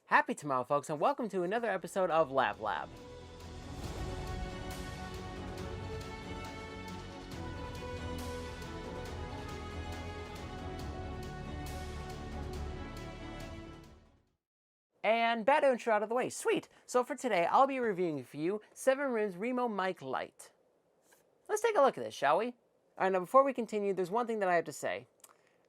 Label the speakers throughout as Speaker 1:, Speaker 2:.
Speaker 1: Happy tomorrow, folks, and welcome to another episode of Lav Lab. And bad intro out of the way. Sweet. So for today, I'll be reviewing for you 7RIM's RimoMic Lite. Let's take a look at this, shall we? All right, now before we continue, there's one thing that I have to say.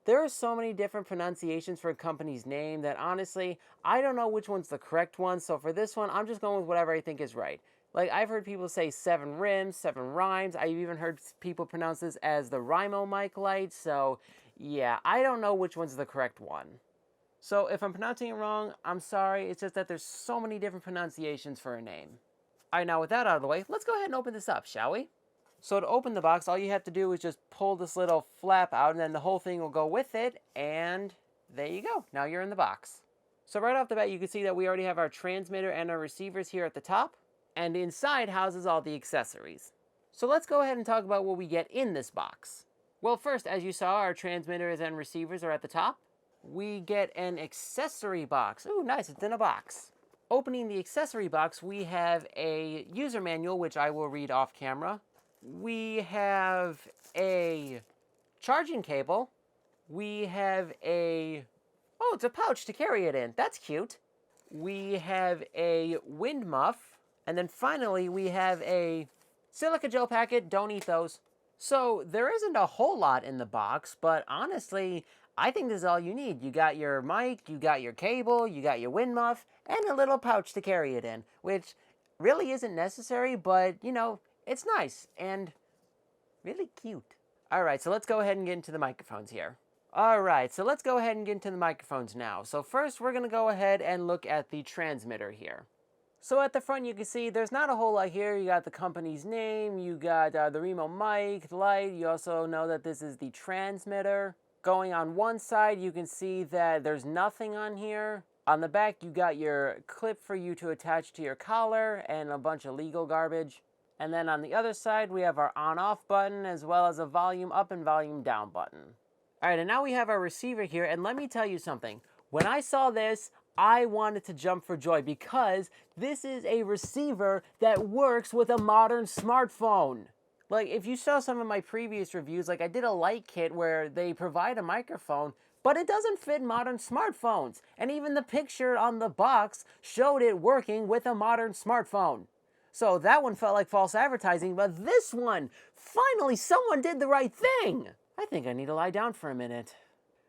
Speaker 1: There are so many different pronunciations for a company's name that honestly, I don't know which one's the correct one. So for this one, I'm just going with whatever I think is right. Like, I've heard people say 7RIMs, 7 rhymes. I've even heard people pronounce this as the RimoMic Lite. So yeah, I don't know which one's the correct one. So if I'm pronouncing it wrong, I'm sorry. It's just that there's so many different pronunciations for a name. All right, now with that out of the way, let's go ahead and open this up, shall we? So to open the box, all you have to do is just pull this little flap out, and then the whole thing will go with it, and there you go. Now you're in the box. So right off the bat, you can see that we already have our transmitter and our receivers here at the top, and inside houses all the accessories. So let's go ahead and talk about what we get in this box. Well, first, as you saw, our transmitters and receivers are at the top. We get an accessory box. Ooh, nice, it's in a box. Opening the accessory box, we have a user manual, which I will read off camera. We have a charging cable. We have oh, it's a pouch to carry it in. That's cute. We have a wind muff. And then finally, we have a silica gel packet. Don't eat those. So there isn't a whole lot in the box, but honestly, I think this is all you need. You got your mic, you got your cable, you got your wind muff, and a little pouch to carry it in, which really isn't necessary, but, you know, it's nice and really cute. All right, so let's go ahead and get into the microphones here. All right, so let's go ahead and get into the microphones now. So first, we're going to go ahead and look at the transmitter here. So at the front, you can see there's not a whole lot here. You got the company's name, you got the RimoMic Lite. You also know that this is the transmitter. Going on one side, you can see that there's nothing on here. On the back, you got your clip for you to attach to your collar and a bunch of legal garbage. And then on the other side, we have our on-off button as well as a volume up and volume down button. All right, and now we have our receiver here, and let me tell you something. When I saw this, I wanted to jump for joy because this is a receiver that works with a modern smartphone. Like, if you saw some of my previous reviews, like I did a light kit where they provide a microphone, but it doesn't fit modern smartphones. And even the picture on the box showed it working with a modern smartphone. So that one felt like false advertising, but this one, finally someone did the right thing. I think I need to lie down for a minute.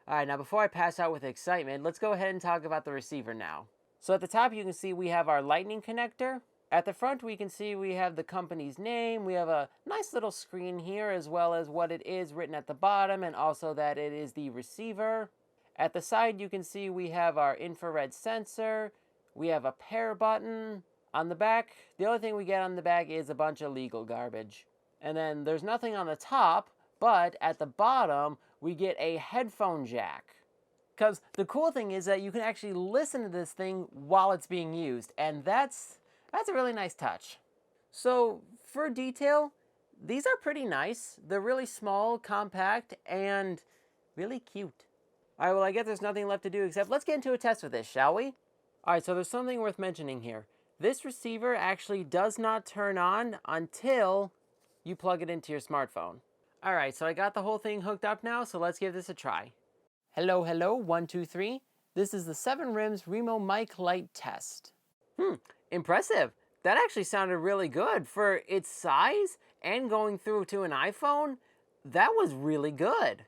Speaker 1: All right, now before I pass out with excitement, let's go ahead and talk about the receiver now. So at the top, you can see we have our lightning connector. At the front, we can see we have the company's name. We have a nice little screen here, as well as what it is written at the bottom, and also that it is the receiver. At the side, you can see we have our infrared sensor. We have a pair button. On the back, the only thing we get on the back is a bunch of legal garbage. And then there's nothing on the top, but at the bottom, we get a headphone jack. Because the cool thing is that you can actually listen to this thing while it's being used, and that's a really nice touch. So for detail, these are pretty nice. They're really small, compact, and really cute. All right, well, I guess there's nothing left to do except let's get into a test with this, shall we? All right, so there's something worth mentioning here. This receiver actually does not turn on until you plug it into your smartphone. All right, so I got the whole thing hooked up now, so let's give this a try. Hello, hello, 1, 2, 3. This is the 7RIM's RimoMic Lite test. Impressive. That actually sounded really good. For its size and going through to an iPhone, that was really good.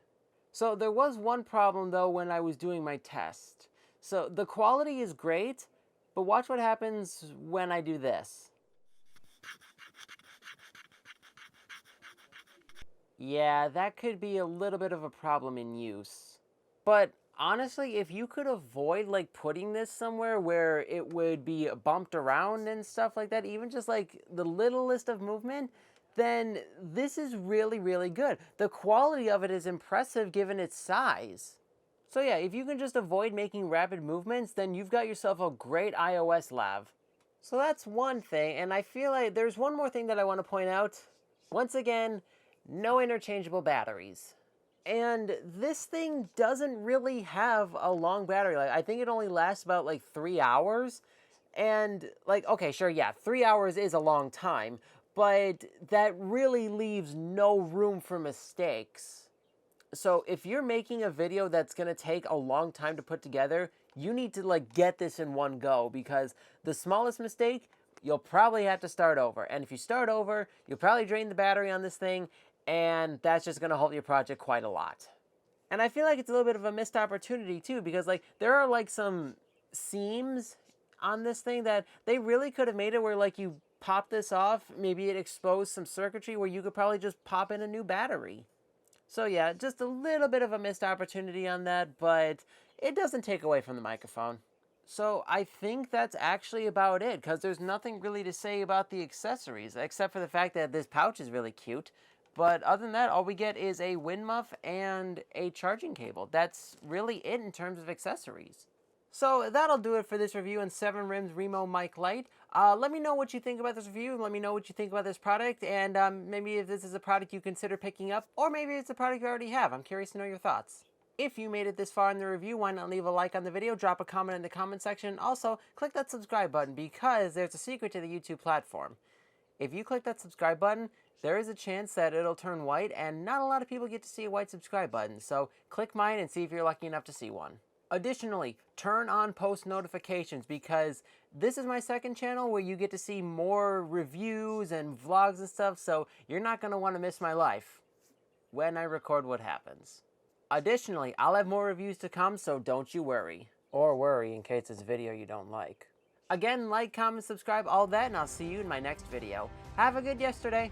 Speaker 1: So there was one problem though when I was doing my test. So the quality is great, but watch what happens when I do this. Yeah, that could be a little bit of a problem in use. But honestly, if you could avoid like putting this somewhere where it would be bumped around and stuff like that, even just like the littlest of movement, then this is really, really good. The quality of it is impressive given its size. So yeah, if you can just avoid making rapid movements, then you've got yourself a great iOS Lav. So that's one thing, and I feel like there's one more thing that I want to point out. Once again, no interchangeable batteries. And this thing doesn't really have a long battery life. I think it only lasts about like 3 hours. And like, okay, sure, yeah, 3 hours is a long time, but that really leaves no room for mistakes. So if you're making a video that's going to take a long time to put together, you need to like get this in one go, because the smallest mistake, you'll probably have to start over. And if you start over, you'll probably drain the battery on this thing, and that's just going to halt your project quite a lot. And I feel like it's a little bit of a missed opportunity too, because like there are like some seams on this thing that they really could have made it where like you pop this off, maybe it exposed some circuitry where you could probably just pop in a new battery. So yeah, just a little bit of a missed opportunity on that, but it doesn't take away from the microphone. So I think that's actually about it, because there's nothing really to say about the accessories, except for the fact that this pouch is really cute. But other than that, all we get is a wind muff and a charging cable. That's really it in terms of accessories. So that'll do it for this review on 7 Rims RimoMic Lite. Let me know what you think about this review. Let me know what you think about this product, and maybe if this is a product you consider picking up, or maybe it's a product you already have. I'm curious to know your thoughts. If you made it this far in the review, why not leave a like on the video, drop a comment in the comment section. Also, click that subscribe button, because there's a secret to the YouTube platform. If you click that subscribe button, there is a chance that it'll turn white, and not a lot of people get to see a white subscribe button. So click mine and see if you're lucky enough to see one. Additionally, turn on post notifications, because this is my second channel where you get to see more reviews and vlogs and stuff, so you're not going to want to miss my life when I record what happens. Additionally, I'll have more reviews to come, so don't you worry. Or worry in case it's a video you don't like. Again, like, comment, subscribe, all that, and I'll see you in my next video. Have a good yesterday.